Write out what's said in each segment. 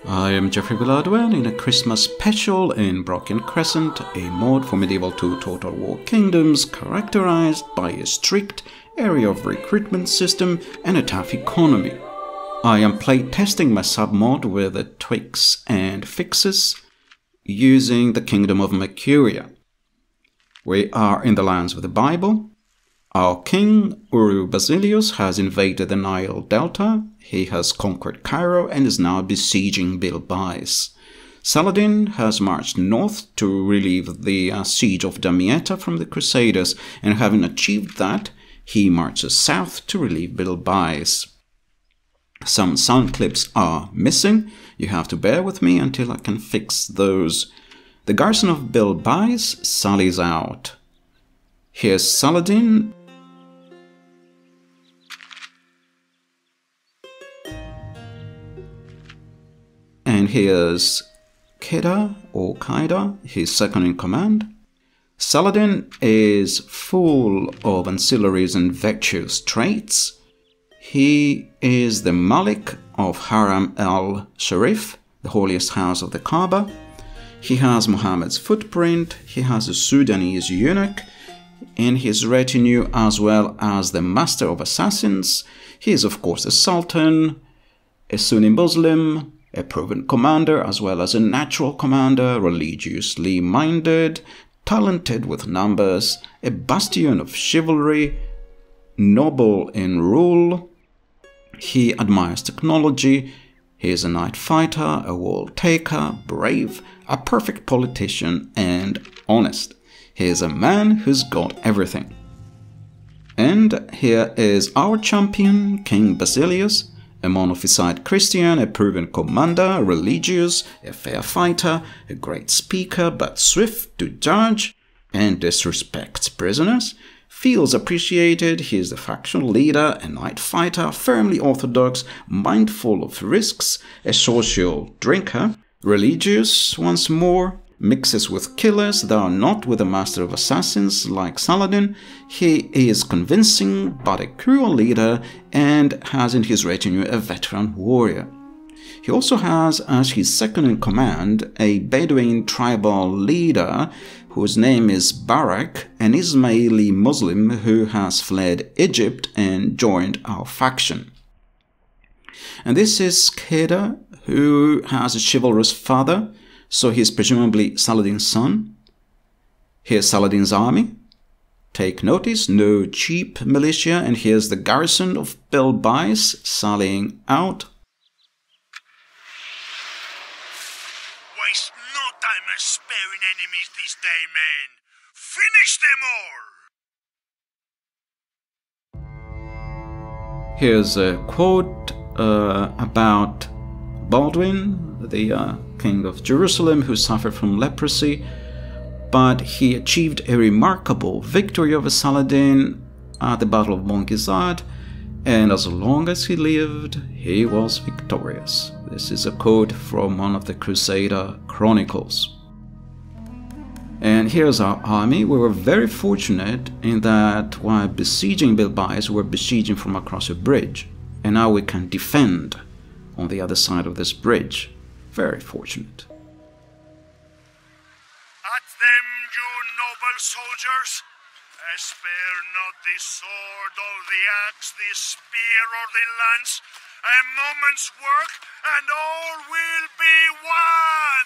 I am Jeffrey Bilbays in a Christmas special in Broken Crescent, a mod for Medieval 2 Total War Kingdoms characterized by a strict area of recruitment system and a tough economy. I am playtesting my submod with the tweaks and fixes using the Kingdom of Makuria. We are in the lands of the Bible. Our king, Basileios, has invaded the Nile Delta. He has conquered Cairo and is now besieging Bilbays. Saladin has marched north to relieve the siege of Damietta from the Crusaders, and having achieved that, he marches south to relieve Bilbays. Some sound clips are missing. You have to bear with me until I can fix those. The garrison of Bilbays sallies out. Here's Saladin. And here's Keda or Kaida, his second in command. Saladin is full of ancillaries and virtuous traits. He is the Malik of Haram al-Sharif, the holiest house of the Kaaba. He has Muhammad's footprint. He has a Sudanese eunuch in his retinue, as well as the master of assassins. He is, of course, a sultan, a Sunni Muslim, a proven commander, as well as a natural commander, religiously minded, talented with numbers, a bastion of chivalry, noble in rule. He admires technology. He is a night fighter, a wall taker, brave, a perfect politician, and honest. He is a man who's got everything. And here is our champion, King Basileios, a monophysite Christian, a proven commander, religious, a fair fighter, a great speaker but swift to judge and disrespects prisoners, feels appreciated. He is the faction leader, a night fighter, firmly orthodox, mindful of risks, a social drinker, religious once more, mixes with killers, though not with a master of assassins like Saladin. He is convincing but a cruel leader and has in his retinue a veteran warrior. He also has as his second in command a Bedouin tribal leader whose name is Barak, an Ismaili Muslim who has fled Egypt and joined our faction. And this is Keda, who has a chivalrous father, so he is presumably Saladin's son. Here's Saladin's army. Take notice, no cheap militia, and here's the garrison of Bilbays sallying out. Waste no time sparing enemies this day, man. Finish them all! Here's a quote about Baldwin, the king of Jerusalem, who suffered from leprosy, but he achieved a remarkable victory over Saladin at the Battle of Montgizard, and as long as he lived, he was victorious. This is a quote from one of the Crusader chronicles. And here's our army. We were very fortunate in that while besieging Bilbays, we were besieging from across a bridge, and now we can defend on the other side of this bridge. Very fortunate. At them, you noble soldiers! Spare not the sword or the axe, the spear or the lance. A moment's work, and all will be won!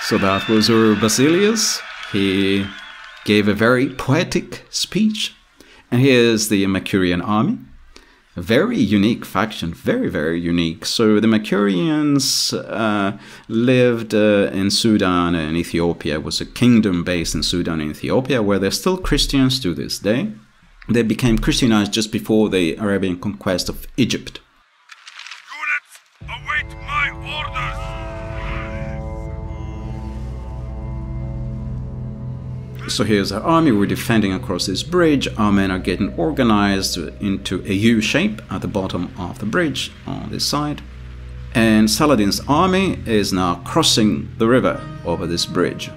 So that was Basileios. He gave a very poetic speech. And here's the Makurian army. A very unique faction, very, very unique. So the Makurians lived in Sudan and Ethiopia. It was a kingdom based in Sudan and Ethiopia, where they're still Christians to this day. They became Christianized just before the Arabian conquest of Egypt. Units, await my orders! So here's our army. We're defending across this bridge. Our men are getting organized into a U shape at the bottom of the bridge on this side. And Saladin's army is now crossing the river over this bridge.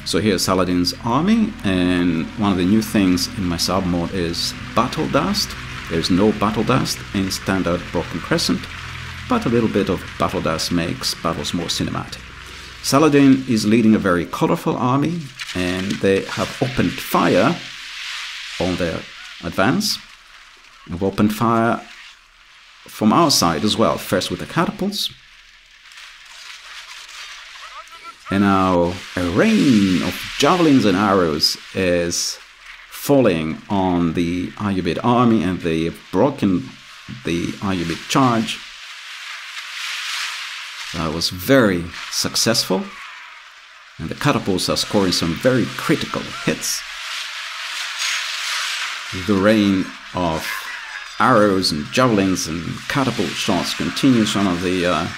So here's Saladin's army, and one of the new things in my submod is battle dust. There's no battle dust in standard Broken Crescent, but a little bit of battle dust makes battles more cinematic. Saladin is leading a very colorful army, and they have opened fire on their advance. We've opened fire from our side as well, first with the catapults. And now a rain of javelins and arrows is falling on the Ayyubid army, and they've broken the Ayyubid charge. That was very successful, and the catapults are scoring some very critical hits. The rain of arrows and javelins and catapult shots continues. One of the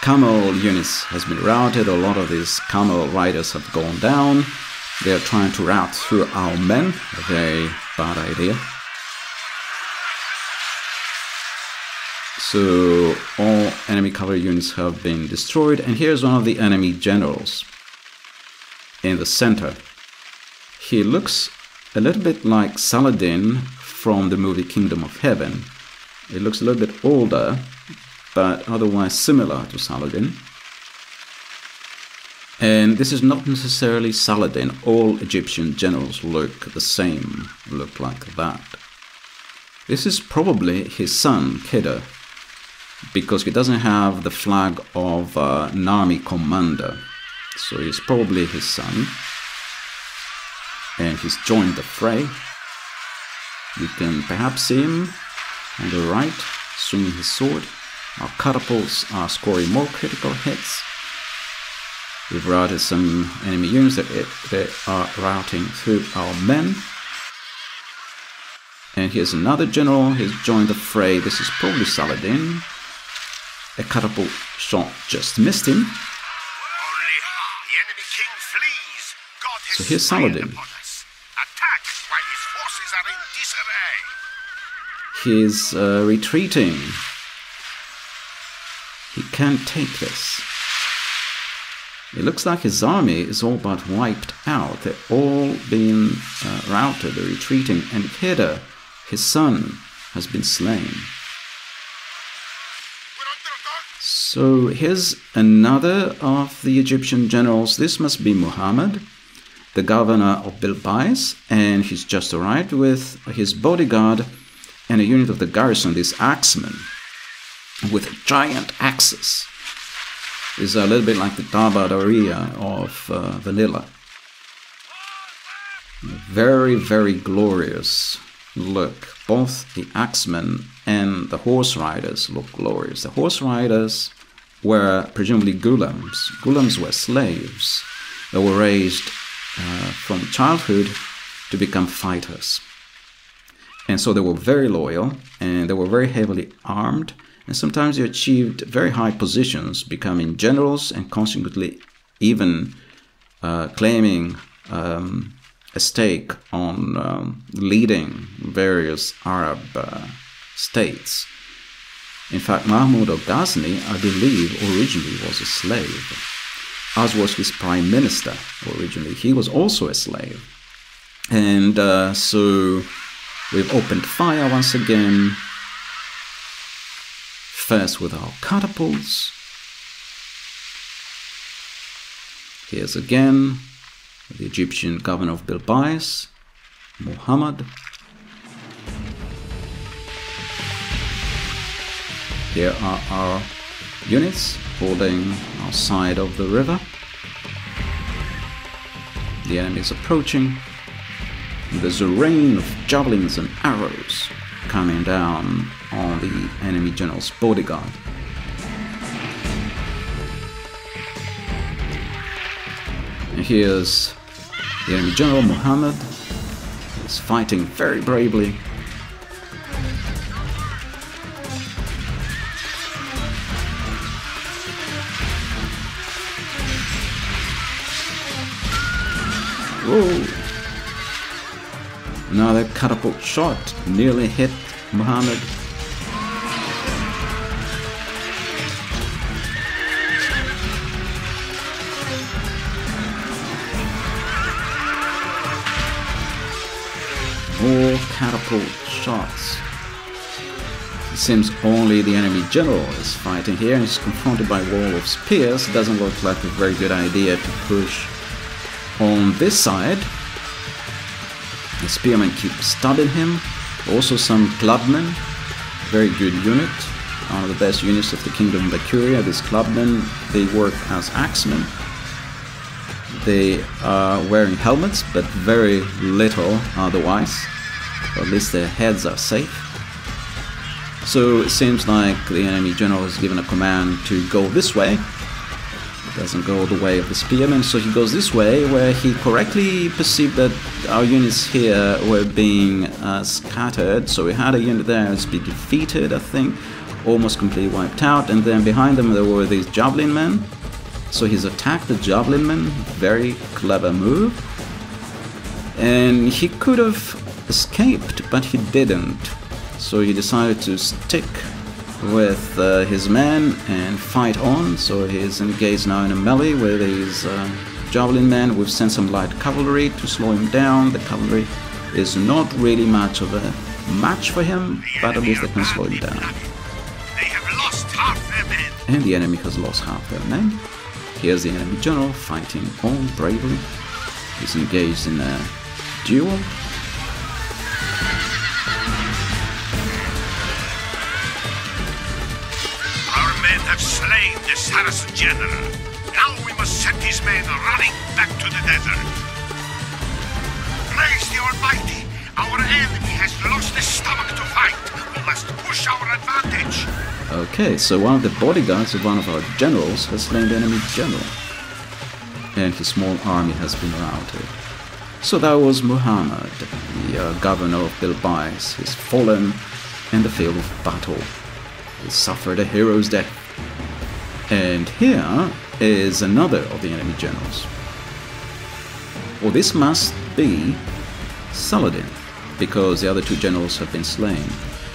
camel units has been routed. A lot of these camel riders have gone down. They are trying to rout through our men. A very bad idea. So all enemy cavalry units have been destroyed, and here's one of the enemy generals in the center. He looks a little bit like Saladin from the movie Kingdom of Heaven. He looks a little bit older, but otherwise similar to Saladin. And this is not necessarily Saladin. All Egyptian generals look the same, look like that. This is probably his son, Khedr, because he doesn't have the flag of an army commander. So he's probably his son. And he's joined the fray. You can perhaps see him on the right, swinging his sword. Our catapults are scoring more critical hits. We've routed some enemy units that are routing through our men. And here's another general. He's joined the fray. This is probably Saladin. A catapult shot just missed him. Only the enemy king flees. God has So here's Saladin. Attack while his forces are in disarray. He's retreating. He can't take this. It looks like his army is all but wiped out. They're all being routed, they're retreating, and Khedr, his son, has been slain. So here's another of the Egyptian generals. This must be Muhammad, the governor of Bilbays, and he's just arrived with his bodyguard and a unit of the garrison, these axemen, with giant axes. These are a little bit like the Tabadaria of Vanilla. Very, very glorious look. Both the axemen and the horse riders look glorious. The horse riders were presumably ghulams. Ghulams were slaves that were raised from childhood to become fighters. And so they were very loyal, and they were very heavily armed, and sometimes they achieved very high positions, becoming generals and consequently even claiming a stake on leading various Arab states. In fact, Mahmud of Ghazni, I believe, originally was a slave, as was his prime minister originally. He was also a slave. And so we've opened fire once again, first with our catapults. Here's again the Egyptian governor of Bilbays, Muhammad. Here are our units holding our side of the river. The enemy is approaching. There's a rain of javelins and arrows coming down on the enemy general's bodyguard. And here's the enemy general, Muhammad. He's fighting very bravely. Whoa! Another catapult shot nearly hit Muhammad. More catapult shots It seems only the enemy general is fighting here, and he's confronted by a wall of spears. Doesn't look like a very good idea to push on this side. The spearmen keep stabbing him. Also some clubmen, very good unit, one of the best units of the Kingdom of Makuria. These clubmen, they work as axemen. They are wearing helmets, but very little otherwise. Or at least their heads are safe. So it seems like the enemy general has given a command to go this way. It doesn't go the way of the spearmen, so he goes this way, where he correctly perceived that our units here were being scattered. So we had a unit there that's been defeated, I think, almost completely wiped out, and then behind them there were these javelin men. So he's attacked the javelin men, very clever move. And he could have escaped, but he didn't. So he decided to stick with his men and fight on. So he's engaged now in a melee with his javelin men. We've sent some light cavalry to slow him down. The cavalry is not really much of a match for him, but at least they can slow him down. They have lost half their men. And the enemy has lost half their men. Here's the enemy general fighting on bravely. He's engaged in a duel. Have slain the Saracen general. Now we must send his men running back to the desert. Praise the Almighty! Our enemy has lost his stomach to fight. We must push our advantage. Okay, so one of the bodyguards of one of our generals has slain the enemy general. And his small army has been routed. So that was Muhammad, the governor of Bilbays. He's fallen in the field of battle. He suffered a hero's death. And here is another of the enemy generals. Well, this must be Saladin, because the other two generals have been slain.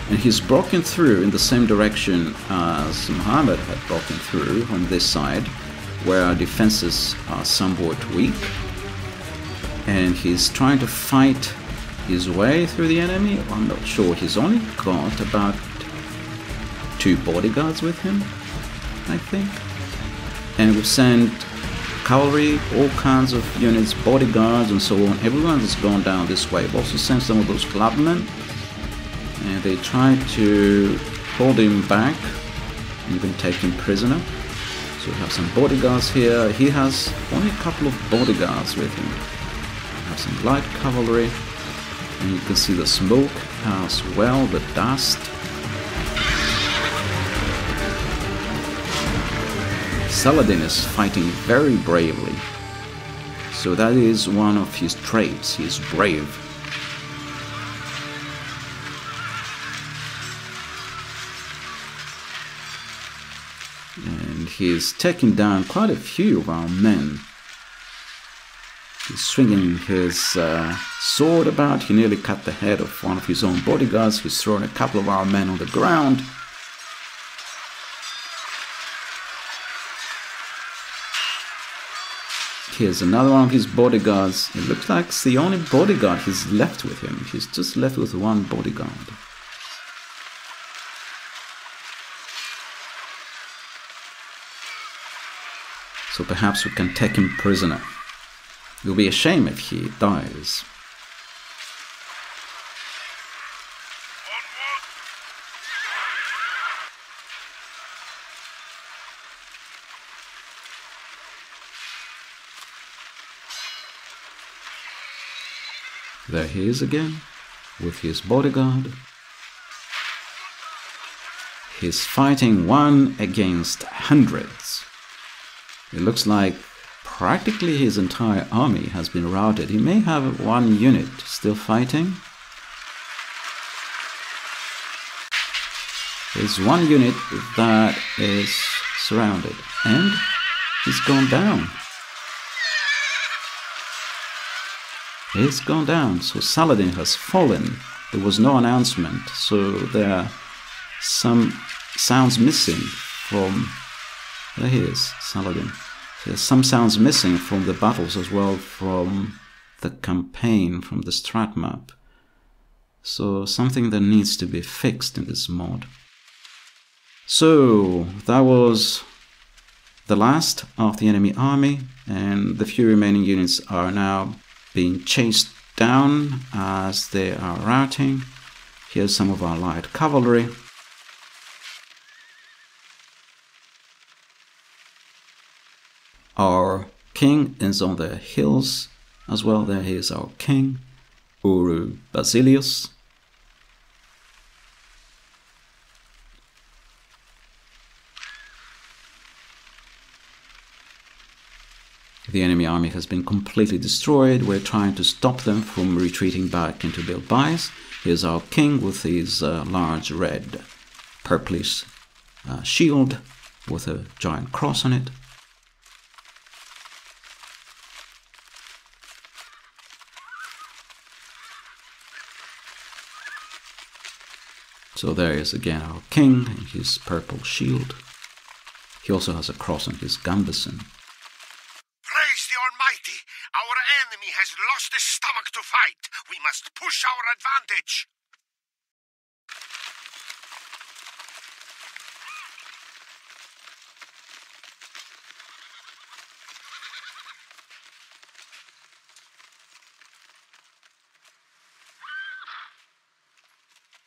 And he's broken through in the same direction as Muhammad had broken through on this side, where our defenses are somewhat weak. And he's trying to fight his way through the enemy. I'm not sure. He's only got about 2 bodyguards with him, I think. And we've sent cavalry, all kinds of units, bodyguards and so on. Everyone has gone down this way. We've also sent some of those clubmen, and they tried to hold him back, even take him prisoner. So we have some bodyguards here. He has only a couple of bodyguards with him. We have some light cavalry, and you can see the smoke as well, the dust. Saladin is fighting very bravely, so that is one of his traits. He is brave. And he's taking down quite a few of our men. He's swinging his sword about. He nearly cut the head of one of his own bodyguards. He's thrown a couple of our men on the ground. Here's another one of his bodyguards. It looks like it's the only bodyguard he's left with him. He's just left with one bodyguard. So perhaps we can take him prisoner. It will be a shame if he dies. There he is again, with his bodyguard. He's fighting one against hundreds. It looks like practically his entire army has been routed. He may have one unit still fighting. There's one unit that is surrounded, and he's gone down. He's gone down, so Saladin has fallen. There was no announcement, so there are some sounds missing from... There he is, Saladin. There's some sounds missing from the battles as well, from the campaign, from the strat map. So something that needs to be fixed in this mod. So that was the last of the enemy army, and the few remaining units are now being chased down as they are routing. Here's some of our light cavalry. Our king is on the hills as well. There he is, our king, Basileios. The enemy army has been completely destroyed. We're trying to stop them from retreating back into Bilbays. Here's our king with his large red purplish shield with a giant cross on it. So there is again our king in his purple shield. He also has a cross on his gambeson. Praise the Almighty! Our enemy has lost his stomach to fight. We must push our advantage.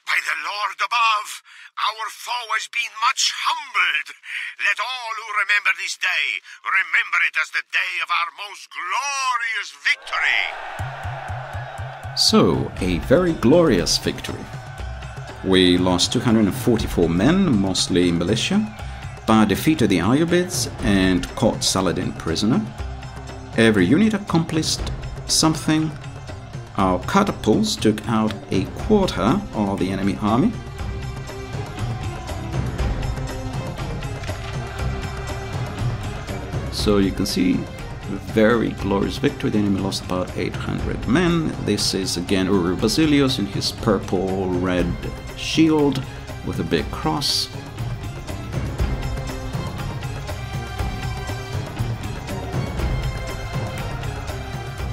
By the Lord above, our foe has been much humbled. Let all who remember this day remember it as the day of our most glorious victory. So, a very glorious victory. We lost 244 men, mostly militia, but defeated the Ayyubids and caught Saladin prisoner. Every unit accomplished something. Our catapults took out a quarter of the enemy army. So you can see a very glorious victory. The enemy lost about 800 men. This is again Basileios in his purple red shield with a big cross.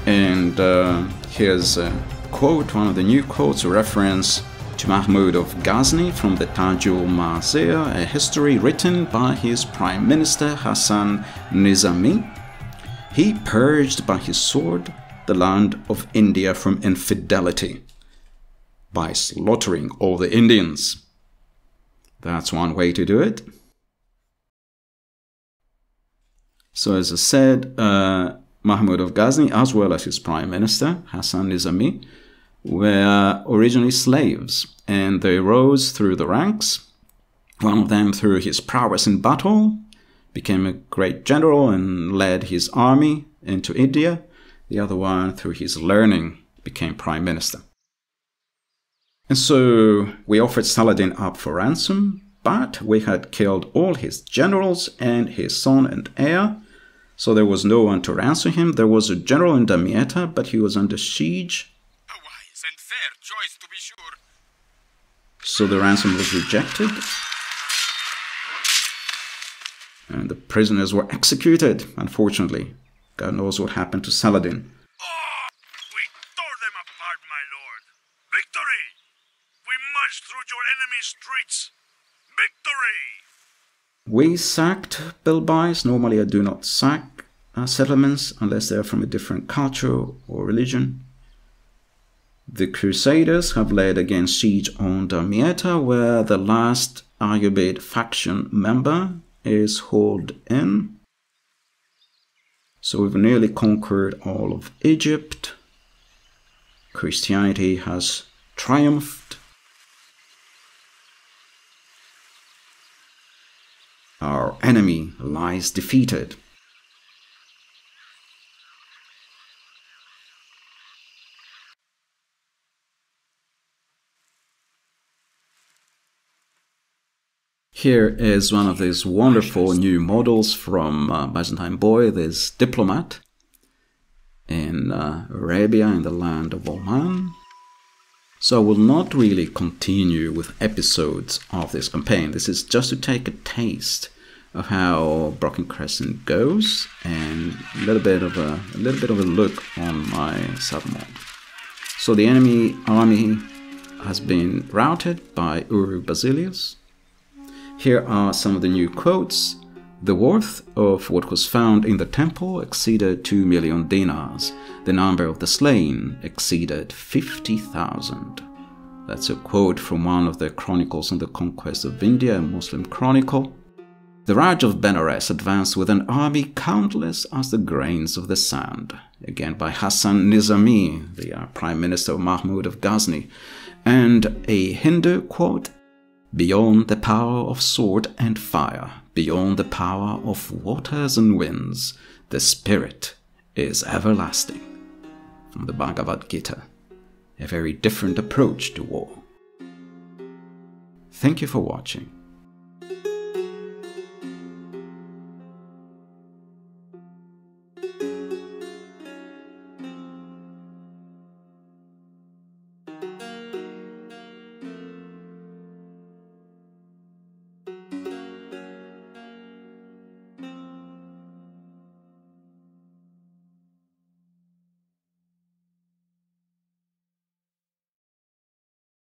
And here's a quote, one of the new quotes, a reference to Mahmud of Ghazni from the Tajul Ma'asir, a history written by his Prime Minister Hassan Nizami. He purged by his sword the land of India from infidelity by slaughtering all the Indians. That's one way to do it. So as I said, Mahmud of Ghazni, as well as his Prime Minister Hassan Nizami, were originally slaves, and they rose through the ranks. One of them, through his prowess in battle, became a great general and led his army into India. The other one, through his learning, became prime minister. And so we offered Saladin up for ransom, but we had killed all his generals and his son and heir, so there was no one to ransom him. There was a general in Damietta, but he was under siege. A wise and fair choice, to be sure. So the ransom was rejected. And the prisoners were executed, unfortunately. God knows what happened to Saladin. Oh, we tore them apart, my lord. Victory! We marched through your enemy's streets. Victory! We sacked Bilbays. Normally I do not sack settlements unless they are from a different culture or religion. The Crusaders have led again siege on Damietta, where the last Ayyubid faction member is hauled in. So we've nearly conquered all of Egypt. Christianity has triumphed. Our enemy lies defeated. Here is one of these wonderful new models from Byzantine Boy, this diplomat in Arabia, in the land of Oman. So I will not really continue with episodes of this campaign. This is just to take a taste of how Broken Crescent goes and a little bit of a look on my submod. So the enemy army has been routed by Basileios. Here are some of the new quotes. The worth of what was found in the temple exceeded 2 million dinars. The number of the slain exceeded 50,000. That's a quote from one of the chronicles on the conquest of India, a Muslim chronicle. The Raj of Benares advanced with an army countless as the grains of the sand. Again by Hassan Nizami, the Prime Minister of Mahmud of Ghazni. And a Hindu quote, beyond the power of sword and fire, beyond the power of waters and winds, the spirit is everlasting. From the Bhagavad Gita. A very different approach to war. Thank you for watching.